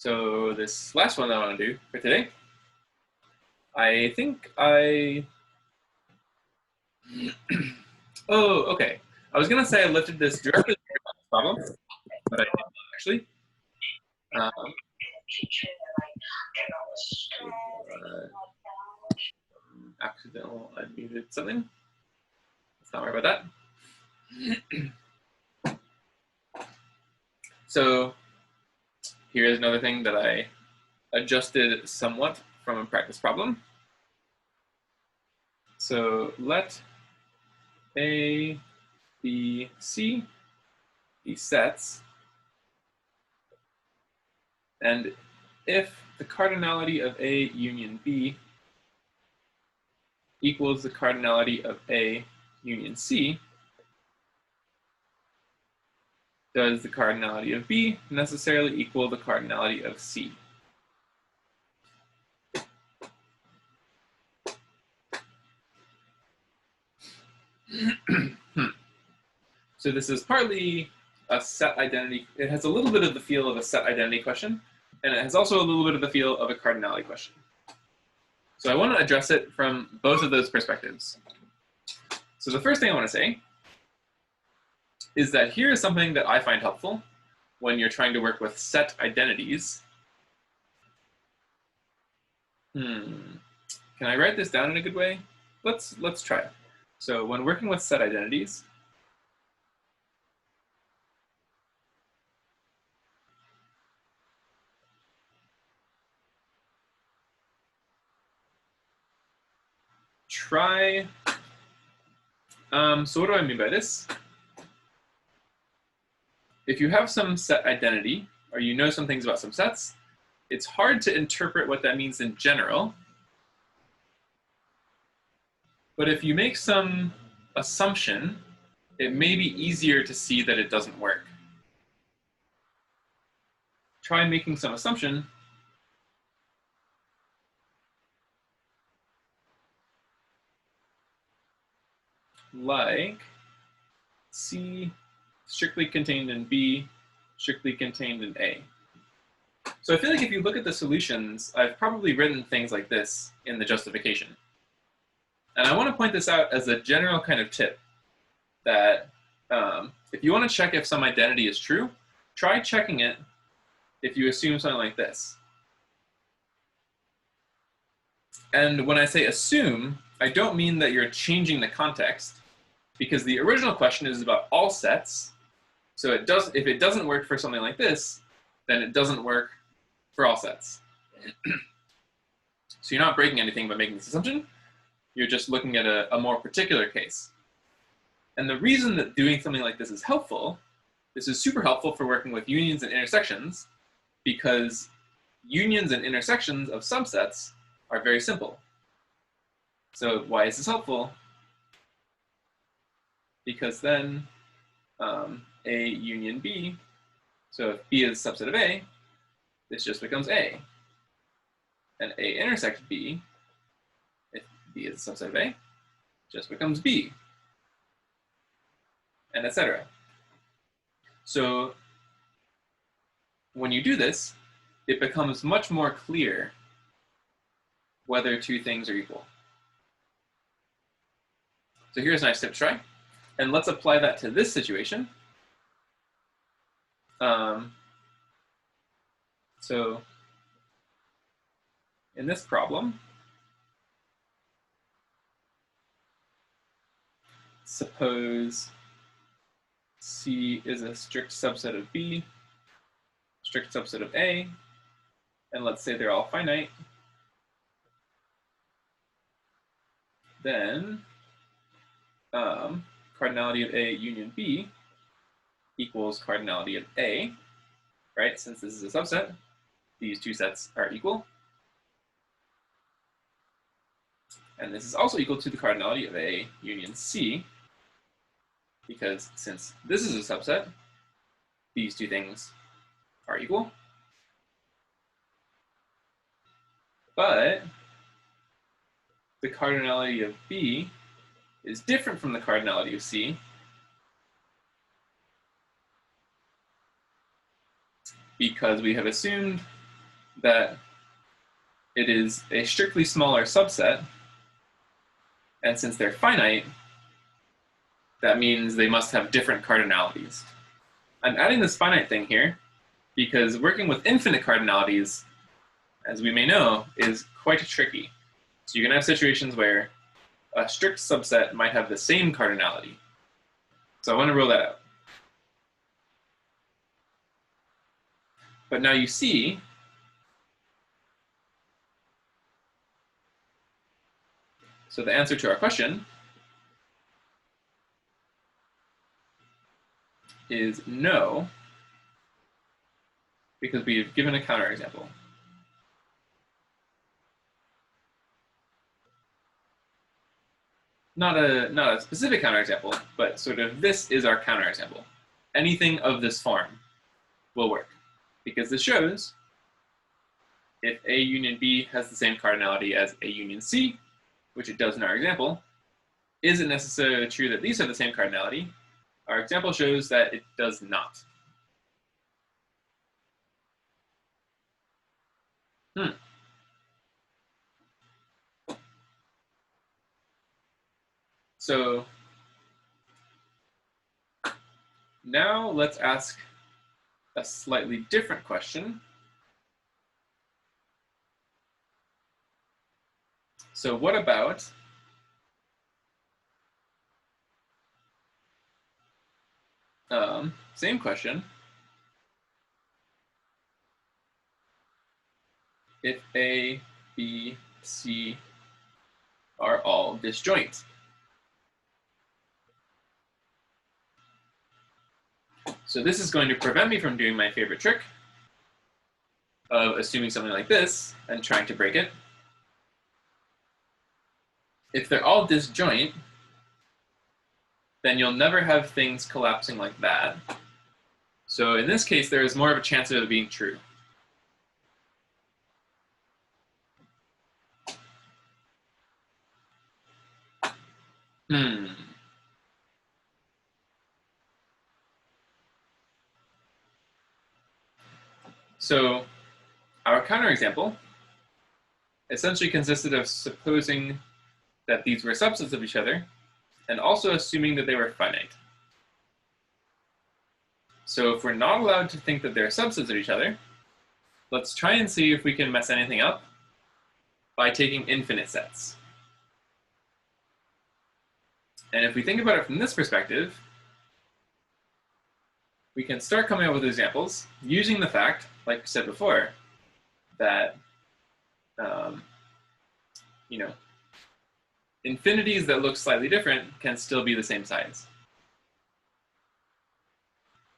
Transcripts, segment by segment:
So this last one that I want to do for today, I think I... oh, okay. I was going to say I lifted this directly from the problem, but I did not actually. Accidental unmuted something. Let's not worry about that. So here's another thing that I adjusted somewhat from a practice problem. So let A, B, C be sets, and if the cardinality of A union B equals the cardinality of A union C, does the cardinality of B necessarily equal the cardinality of C? So this is partly a set identity. It has a little bit of the feel of a set identity question, and it has also a little bit of the feel of a cardinality question. So I want to address it from both of those perspectives. So the first thing I want to say is that here is something that I find helpful when you're trying to work with set identities. Can I write this down in a good way? Let's try. So when working with set identities, try, so what do I mean by this? If you have some set identity, or you know some things about some sets, it's hard to interpret what that means in general. But if you make some assumption, it may be easier to see that it doesn't work. Try making some assumption. Like C strictly contained in B, strictly contained in A. So I feel like if you look at the solutions, I've probably written things like this in the justification. And I want to point this out as a general kind of tip that if you want to check if some identity is true, try checking it if you assume something like this. And when I say assume, I don't mean that you're changing the context, because the original question is about all sets. So if it doesn't work for something like this, then it doesn't work for all sets. So you're not breaking anything by making this assumption. You're just looking at a more particular case. And the reason that doing something like this is helpful, this is super helpful for working with unions and intersections, because unions and intersections of subsets are very simple. So why is this helpful? Because then A union B, so if B is a subset of A, this just becomes A. And A intersects B, if B is a subset of A, just becomes B, and etc. So when you do this, it becomes much more clear whether two things are equal. So here's a nice tip to try. And let's apply that to this situation. So in this problem, suppose C is a strict subset of B, strict subset of A, and let's say they're all finite. Then cardinality of A union B equals cardinality of A, right? Since this is a subset, these two sets are equal. And this is also equal to the cardinality of A union C, because since this is a subset, these two things are equal. But the cardinality of B is different from the cardinality of C, because we have assumed that it is a strictly smaller subset, and since they're finite, that means they must have different cardinalities. I'm adding this finite thing here because working with infinite cardinalities, as we may know, is quite tricky. So you can have situations where a strict subset might have the same cardinality. So I want to rule that out. But now you see so the answer to our question is no, because we've given a counterexample. Not a specific counterexample, but sort of this is our counterexample. Anything of this form will work, because this shows if A union B has the same cardinality as A union C, which it does in our example, is it necessarily true that these have the same cardinality? Our example shows that it does not. So now let's ask a slightly different question. So what about same question. If A, B, C are all disjoint. So this is going to prevent me from doing my favorite trick of assuming something like this and trying to break it. If they're all disjoint, then you'll never have things collapsing like that. So in this case, there is more of a chance of it being true. So our counterexample essentially consisted of supposing that these were subsets of each other and also assuming that they were finite. So if we're not allowed to think that they're subsets of each other, let's try and see if we can mess anything up by taking infinite sets. And if we think about it from this perspective, we can start coming up with examples using the fact, like we said before, that infinities that look slightly different can still be the same size.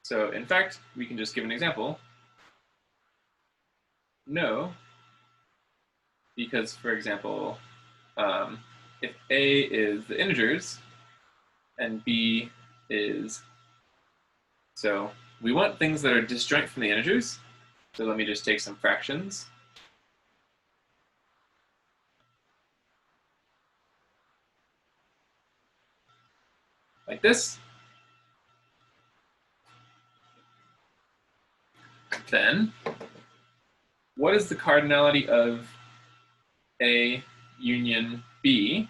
So in fact, we can just give an example. No, because for example, if A is the integers and B is, so we want things that are disjoint from the integers. So let me just take some fractions. Like this. Then, what is the cardinality of A union B?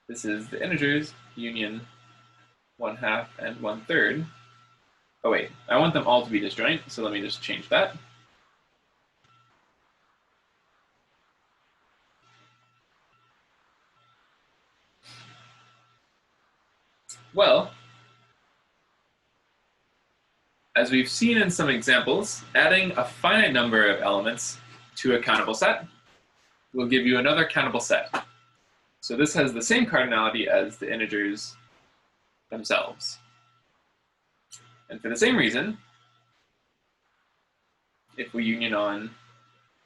This is the integers union 1/2 and 1/3. Oh wait, I want them all to be disjoint, so let me just change that. Well, as we've seen in some examples, adding a finite number of elements to a countable set will give you another countable set. So this has the same cardinality as the integers themselves. And for the same reason, if we union on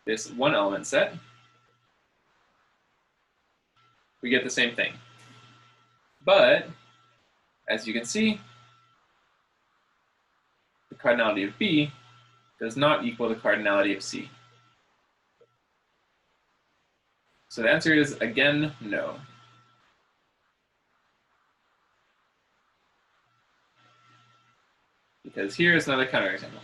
this one element set, we get the same thing. But, as you can see, the cardinality of B does not equal the cardinality of C. So the answer is, again, no. because here is another counterexample.